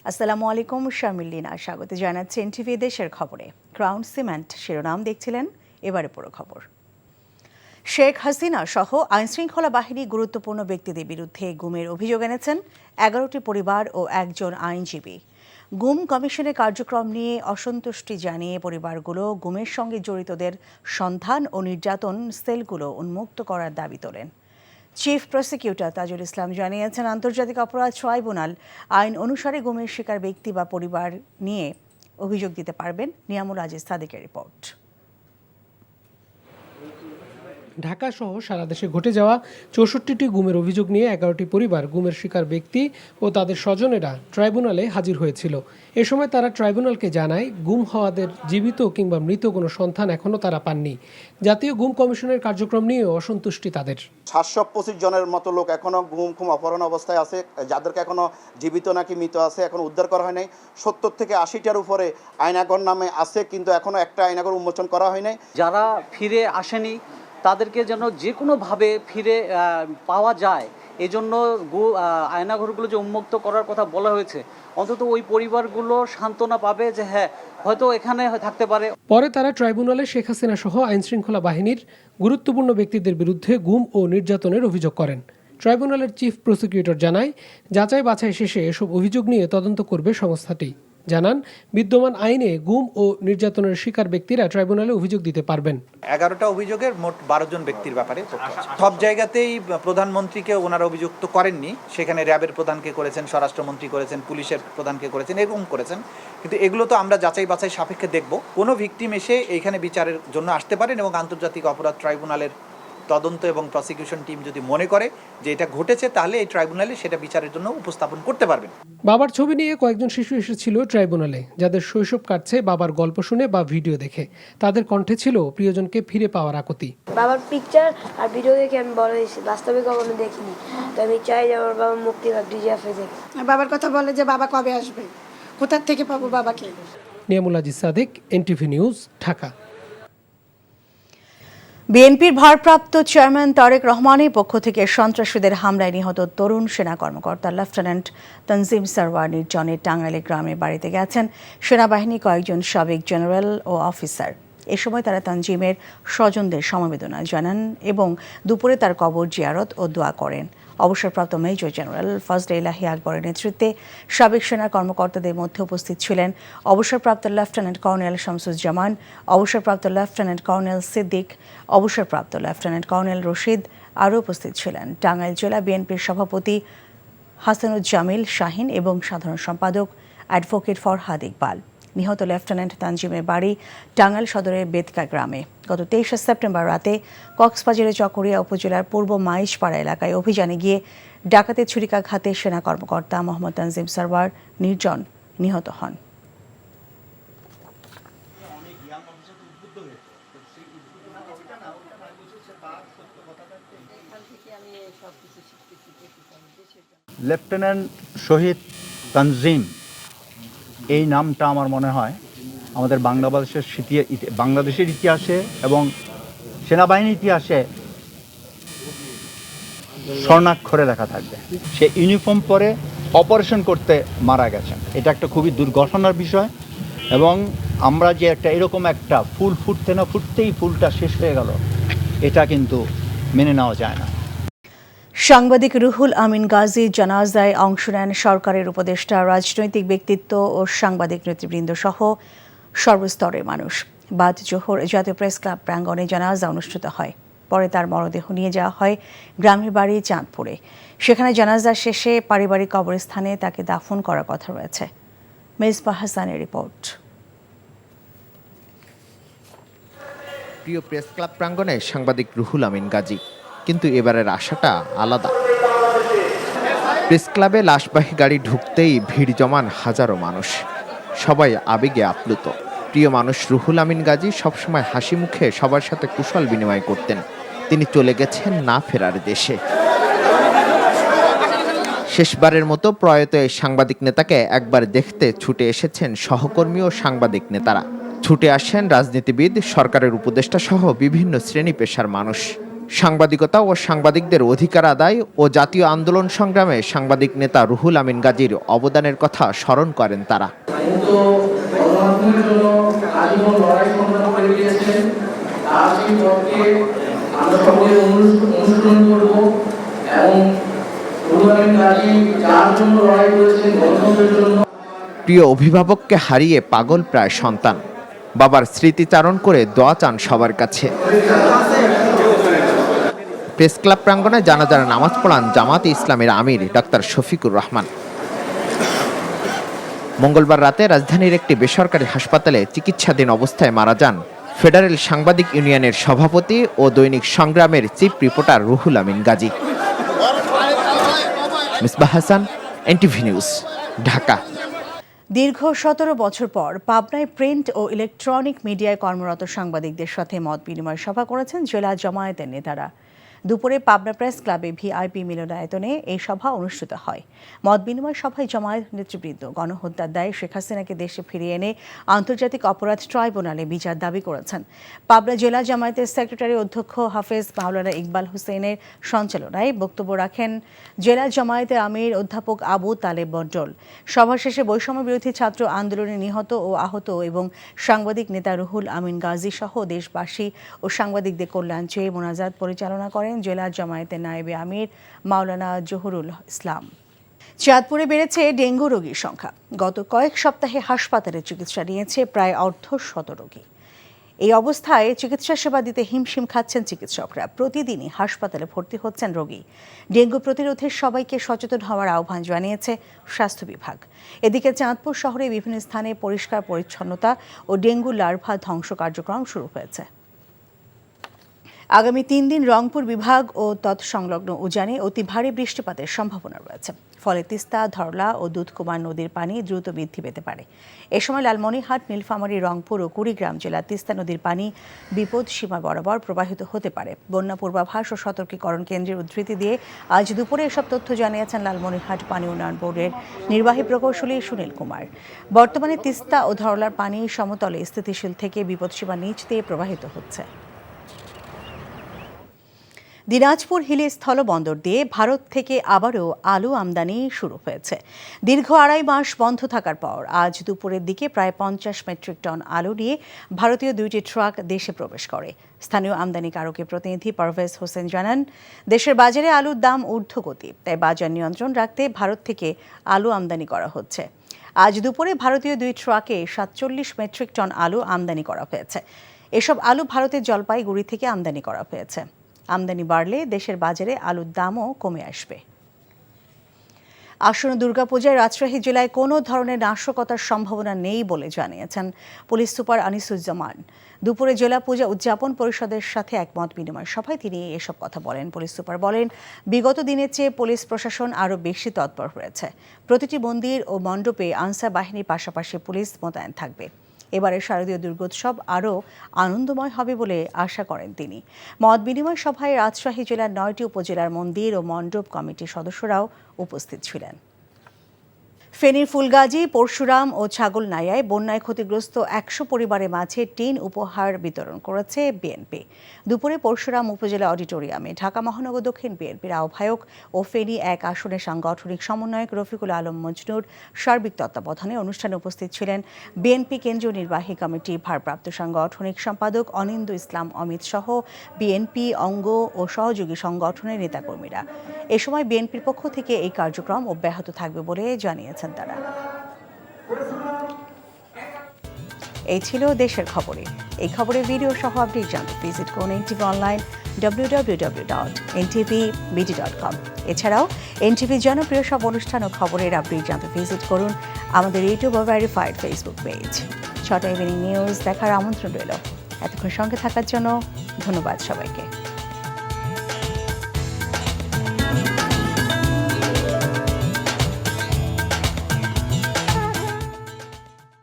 আসসালামু আলাইকুম, শামিলিনা স্বাগত জানাচ্ছি এনটিভি দেশের খবরে। ক্রাউন সিমেন্ট শিরোনাম দেখছিলেন, এবারে পুরো খবর। শেখ হাসিনা সহ আইনশৃঙ্খলা বাহিনী গুরুত্বপূর্ণ ব্যক্তিদের বিরুদ্ধে গুমের অভিযোগ এনেছেন 11টি পরিবার ও একজন আইনজীবী। গুম কমিশনের কার্যক্রম নিয়ে অসন্তুষ্টি জানিয়ে পরিবারগুলো গুমের সঙ্গে জড়িতদের সন্ধান ও নির্যাতন সেলগুলো উন্মুক্ত করার দাবি তোলেন। চিফ প্রসিকিউটর তাজুল ইসলাম জানিয়েছেন, আন্তর্জাতিক অপরাধ ট্রাইব্যুনাল আইন অনুসারে গুমের শিকার ব্যক্তি বা পরিবার নিয়ে অভিযোগ দিতে পারবেন। নিয়ামুল আজিজ সাদিকের রিপোর্ট। ঢাকা সহ সারা দেশে ঘটে যাওয়া ৬৪টি গুমের অভিযোগ নিয়ে 11টি পরিবার গুমের শিকার ব্যক্তি ও তাদের স্বজনেরা ট্রাইব্যুনালে হাজির হয়েছিল। এ সময় তারা ট্রাইব্যুনালকে জানায়, গুম হওয়াদের জীবিত কিংবা মৃত কোনো সন্ধান এখনও তারা পাননি। জাতীয় গুম কমিশনের কার্যক্রম নিয়ে অসন্তুষ্টি তাদের। ৭২৫ জনের মতো লোক এখনও গুম অপহরণ অবস্থায় আছে, যাদেরকে এখনও জীবিত নাকি মৃত আছে এখন উদ্ধার করা হয় নাই। ৭০ থেকে ৮০টার উপরে আয়নাঘর নামে আছে, কিন্তু এখনও একটা আয়নাঘর উন্মোচন করা হয় নাই। যারা ফিরে আসেনি তাদেরকে যেন যে কোনোভাবে ফিরে পাওয়া যায়, এজন্য আয়নাঘরগুলো যে উন্মুক্ত করার কথা বলা হয়েছে, অন্তত ওই পরিবারগুলো সান্ত্বনা পাবে যে হ্যাঁ, হয়তো এখানে থাকতে পারে। পরে তারা ট্রাইব্যুনালে শেখ হাসিনা সহ আইনশৃঙ্খলা বাহিনীর গুরুত্বপূর্ণ ব্যক্তিদের বিরুদ্ধে গুম ও নির্যাতনের অভিযোগ করেন। ট্রাইব্যুনালের চিফ প্রসিকিউটর জানায়, যাচাই বাছাই শেষে এসব অভিযোগ নিয়ে তদন্ত করবে সংস্থাটি। জানান, বিদ্যমান আইনে গুম ও নির্যাতনের শিকার ব্যক্তিরা ট্রাইব্যুনালে অভিযোগ দিতে পারবেন। 11টা অভিযোগের মোট 12 জন ব্যক্তির ব্যাপারে সব জায়গাতেই প্রধানমন্ত্রীকে ওনারা অভিযুক্ত করেননি। সেখানে র্যাবের প্রধানকে করেছেন, স্বরাষ্ট্রমন্ত্রী করেছেন, পুলিশের প্রধানকে করেছেন, এরকম করেছেন। কিন্তু এগুলো তো আমরা যাচাই বাছাই সাপেক্ষে দেখব। কোনো ভিকটিম এসে এইখানে বিচারের জন্য আসতে পারেন এবং আন্তর্জাতিক অপরাধ ট্রাইব্যুনালের তদন্ত এবং প্রসিকিউশন টিম যদি মনে করে যে এটা ঘটেছে, তাহলে এই ট্রাইব্যুনালে সেটা বিচারের জন্য উপস্থাপন করতে পারবেন। বাবার ছবি নিয়ে কয়েকজন শিশু এসেছিল ট্রাইব্যুনালে, যাদের শৈশব কাটছে বাবার গল্প শুনে বা ভিডিও দেখে। তাদের কণ্ঠে ছিল প্রিয়জনকে ফিরে পাওয়ার আকুতি। বাবার পিকচার আর ভিডিও দেখে আমি বড় হয়েছি, বাস্তবে কখনো দেখিনি। তো আমি চাই যে আমার বাবা মুক্তি পাক, ডিজিএফআই দেখে। বাবার কথা বলে যে বাবা কবে আসবে, কোথা থেকে পাবো বাবাকে। Niamul Aziz Sadik, NTV news, Dhaka. বিএনপির ভারপ্রাপ্ত চেয়ারম্যান তারেক রহমানের পক্ষ থেকে সন্ত্রাসীদের হামলায় নিহত তরুণ সেনা কর্মকর্তা লেফটেন্যান্ট তানজিম সারওয়ার নির্জনের টাঙ্গাইলে গ্রামের বাড়িতে গেছেন সেনাবাহিনী কয়েকজন সাবেক জেনারেল ও অফিসার। এ সময় তারা তানজিমের স্বজনদের সমবেদনা জানান এবং দুপুরে তার কবর জিয়ারত ও দোয়া করেন। অবসরপ্রাপ্ত মেজর জেনারেল ফজলে ইলাহি আকবরের নেতৃত্বে সাবেক সেনা কর্মকর্তাদের মধ্যে উপস্থিত ছিলেন অবসরপ্রাপ্ত লেফটেন্যান্ট কর্নেল শামসুজ্জামান, অবসরপ্রাপ্ত লেফটেন্যান্ট কর্নেল সিদ্দিক, অবসরপ্রাপ্ত লেফটেন্যান্ট কর্নেল রশিদ। আরও উপস্থিত ছিলেন টাঙ্গাইল জেলা বিএনপির সভাপতি হাসানুজ্জামিল শাহিন এবং সাধারণ সম্পাদক অ্যাডভোকেট ফরহাদ ইকবাল। নিহত লেফটেন্যান্ট তানজিমের বাড়ি টাঙ্গাইল সদরের বেদকা গ্রামে। গত 23শে সেপ্টেম্বর রাতে কক্সবাজারের চকরিয়া উপজেলার পূর্ব মাইশপাড়া এলাকায় অভিযানে গিয়ে ডাকাতের ছুরিকাঘাতে সেনা কর্মকর্তা মোহাম্মদ তানজিম সারওয়ার নির্জন নিহত হন। লেফটেন্যান্ট শহীদ তানজিম, এই নামটা আমার মনে হয় আমাদের বাংলাদেশের ইতিহাসে এবং সেনাবাহিনীর ইতিহাসে স্বর্ণাক্ষরে লেখা থাকবে। সে ইউনিফর্ম পরে অপারেশন করতে মারা গেছেন। এটা একটা খুবই দুর্ঘটনার বিষয় এবং আমরা যে এরকম একটা ফুল ফুটতে না ফুটতেই ফুলটা শেষ হয়ে গেল, এটা কিন্তু মেনে নেওয়া যায় না। সাংবাদিক রুহুল আমিন গাজী জানাজায় অংশ নেন সরকারের উপদেষ্টা, রাজনৈতিক ব্যক্তিত্ব ও সাংবাদিক নেতৃবৃন্দ সহ সর্বস্তরের মানুষ। বাদ জোহর জাতীয় প্রেস ক্লাব প্রাঙ্গণে জানাজা অনুষ্ঠিত হয়। পরে তার মরদেহ নিয়ে যাওয়া হয় গ্রামের বাড়ি চাঁদপুরে। সেখানে জানাজা শেষে পারিবারিক কবরস্থানে তাকে দাফন করার কথা রয়েছে। মেজবাহ হাসানের রিপোর্ট। প্রিয় প্রেস ক্লাব প্রাঙ্গণে সাংবাদিক রুহুল আমিন গাজী, কিন্তু এবারের আশাটা আলাদা। প্রেস ক্লাবে লাশবাহী গাড়ি ঢুকতেই ভিড় জমান হাজারো মানুষ, সবাই আবেগে আপ্লুত। প্রিয় মানুষ রুহুল আমিন গাজী সবসময় হাসি মুখে সবার সাথে কুশল বিনিময় করতেন। তিনি চলে গেছেন না ফেরার দেশে। শেষবারের মতো প্রয়াত এই সাংবাদিক নেতাকে একবার দেখতে ছুটে এসেছেন সহকর্মী ও সাংবাদিক নেতারা। ছুটে আসেন রাজনীতিবিদ, সরকারের উপদেষ্টা সহ বিভিন্ন শ্রেণী পেশার মানুষ। সাংবাদিকতা ও সাংবাদিকদের অধিকার আদায় ও জাতীয় আন্দোলন সংগ্রামে সাংবাদিক নেতা রুহুল আমিন গাজীর অবদানের কথা স্মরণ করেন তারা। প্রিয় অভিভাবককে হারিয়ে পাগল প্রায় সন্তান, বাবার স্মৃতিচারণ করে দোয়া চান সবার কাছে। প্রেস ক্লাব প্রাঙ্গণে জানাজার নামাজ পড়ান জামাতে ইসলামের আমির ডাক্তার শফিকুর রহমান। মঙ্গলবার রাতে রাজধানীর একটি বেসরকারি হাসপাতালে চিকিৎসাধীন অবস্থায় মারা যান ফেডারেল সাংবাদিক ইউনিয়নের সভাপতি ও দৈনিক সংগ্রামের chief reporter Ruhul Amin Gazi. Misbah Hasan, NTV news, Dhaka. দীর্ঘ 17 বছর পর পাবনায় প্রিন্ট ও ইলেকট্রনিক মিডিয়ায় কর্মরত সাংবাদিকদের সাথে মত বিনিময় সভা করেছেন জেলা জামায়াতের নেতারা। দুপুরে পাবনা প্রেস ক্লাবে ভিআইপি মিলনায়তনে এই সভা অনুষ্ঠিত হয়। মত বিনিময় সভায় জামায়াত নেতৃবৃন্দ গণহত্যার দায়ে শেখ হাসিনাকে দেশে ফিরিয়ে এনে আন্তর্জাতিক অপরাধ ট্রাইব্যুনালে বিচার দাবি করেছেন। পাবনা জেলা জামায়াতের সেক্রেটারি অধ্যক্ষ হাফেজ মাওলানা ইকবাল হোসেনের সঞ্চালনায় বক্তব্য রাখেন জেলা জামায়াতের আমির অধ্যাপক আবু তালেব মণ্ডল। সভা শেষে বৈষম্য বিরোধী ছাত্র আন্দোলনে নিহত ও আহত এবং সাংবাদিক নেতা রুহুল আমিন গাজী সহ দেশবাসী ও সাংবাদিকদের কল্যাণ চেয়ে মোনাজাত পরিচালনা করেন জেলা জামায়াতের নায়েবে আমির মাওলানা জহুরুল ইসলাম। চাঁদপুরে বেড়েছে ডেঙ্গু রোগীর সংখ্যা। গত কয়েক সপ্তাহে হাসপাতালে চিকিৎসা নিয়েছে প্রায় 150 রোগী। এই অবস্থায় চিকিৎসা সেবা দিতে হিমশিম খাচ্ছেন চিকিৎসকরা। প্রতিদিনই হাসপাতালে ভর্তি হচ্ছেন রোগী। ডেঙ্গু প্রতিরোধে সবাইকে সচেতন হওয়ার আহ্বান জানিয়েছে স্বাস্থ্য বিভাগ। এদিকে চাঁদপুর শহরে বিভিন্ন স্থানে পরিষ্কার পরিচ্ছন্নতা ও ডেঙ্গু লার্ভা ধ্বংস কার্যক্রম শুরু হয়েছে। আগামী 3 দিন রংপুর বিভাগ ও তৎসংলগ্ন উজানে অতি ভারী বৃষ্টিপাতের সম্ভাবনা রয়েছে। ফলে তিস্তা, ধরলা ও দুধকুমার নদীর পানি দ্রুত বৃদ্ধি পেতে পারে। এ সময় লালমনিরহাট, নীলফামারী, রংপুর ও কুড়িগ্রাম জেলার তিস্তা নদীর পানি বিপদ সীমা বরাবর প্রবাহিত হতে পারে। বন্যা পূর্বাভাস ও সতর্কীকরণ কেন্দ্রের উদ্ধৃতি দিয়ে আজ দুপুরে এসব তথ্য জানিয়েছেন লালমনিরহাট পানি উন্নয়ন বোর্ডের নির্বাহী প্রকৌশলী সুনীল কুমার। বর্তমানে তিস্তা ও ধরলার পানি সমতলে স্থিতিশীল থেকে বিপদসীমার নিচ দিয়ে প্রবাহিত হচ্ছে। দিনাজপুর হিলি স্থলবন্দর দিয়ে ভারত থেকে আবারও আলু আমদানি শুরু হয়েছে। দীর্ঘ 2.5 মাস বন্ধ থাকার পর আজ দুপুরের দিকে প্রায় 50 মেট্রিক টন আলু নিয়ে ভারতীয় 2টি ট্রাক দেশে প্রবেশ করে। স্থানীয় আমদানিকারকের প্রতিনিধি পারভেজ হোসেন জানান, দেশের বাজারে আলুর দাম ঊর্ধ্বগতি, তাই বাজার নিয়ন্ত্রণ রাখতে ভারত থেকে আলু আমদানি করা হচ্ছে। আজ দুপুরে ভারতীয় 2 ট্রাকে 47 মেট্রিক টন আলু আমদানি করা হয়েছে। এসব আলু ভারতের জলপাইগুড়ি থেকে আমদানি করা হয়েছে। আমদানি বাড়লে দেশের বাজারে আলুর দামও কমে আসবে। আসন্ন দুর্গাপূজায় রাজশাহী জেলায় কোনো ধরনের নাশকতার সম্ভাবনা নেই বলে জানিয়েছেন পুলিশ সুপার আনিসুজ্জামান। দুপুরে জেলা পূজা উদযাপন পরিষদের সাথে এক মত বিনিময় সভায় তিনি এসব কথা বলেন। পুলিশ সুপার বলেন, বিগত দিনের চেয়ে পুলিশ প্রশাসন আরও বেশি তৎপর হয়েছে। প্রতিটি মন্দির ও মণ্ডপে আনসার বাহিনীর পাশাপাশি পুলিশ মোতায়েন থাকবে। এবারের শারদীয় দুর্গোৎসব আরও আনন্দময় হবে বলে আশা করেন তিনি। মত বিনিময় সভায় রাজশাহী জেলার 9টি উপজেলার মন্দির ও মণ্ডপ কমিটির সদস্যরাও উপস্থিত ছিলেন। ফেনীর ফুলগাজী, পরশুরাম ও ছাগলনাইয়ায় বন্যায় ক্ষতিগ্রস্ত 100 পরিবারের মাঝে টিন উপহার বিতরণ করেছে বিএনপি। দুপুরে পরশুরাম উপজেলা অডিটোরিয়ামে ঢাকা মহানগর দক্ষিণ বিএনপির আহ্বায়ক ও ফেনী 1 আসনের সাংগঠনিক সমন্বয়ক রফিকুল আলম মজনুর সার্বিক তত্ত্বাবধানে অনুষ্ঠানে উপস্থিত ছিলেন বিএনপি কেন্দ্রীয় নির্বাহী কমিটির ভারপ্রাপ্ত সাংগঠনিক সম্পাদক অনিন্দ্য ইসলাম অমিত সহ বিএনপি অঙ্গ ও সহযোগী সংগঠনের নেতাকর্মীরা। এ সময় বিএনপির পক্ষ থেকে এই কার্যক্রম অব্যাহত থাকবে বলে জানিয়েছেন তারা। এই ছিল দেশের খবরে। এই খবরের ভিডিও সহ আপডেট জানতে ভিজিট করুন এনটিভি অনলাইন www.ntvbd.com। এছাড়াও এনটিভি জনপ্রিয় সব অনুষ্ঠান ও খবরের আপডেট জানতে ভিজিট করুন আমাদের ইউটিউব ও ভেরিফাইড ফেসবুক পেজ। 6টা ইভিনিং নিউজ দেখার আমন্ত্রণ রইল। এতক্ষণ সঙ্গে থাকার জন্য ধন্যবাদ সবাইকে।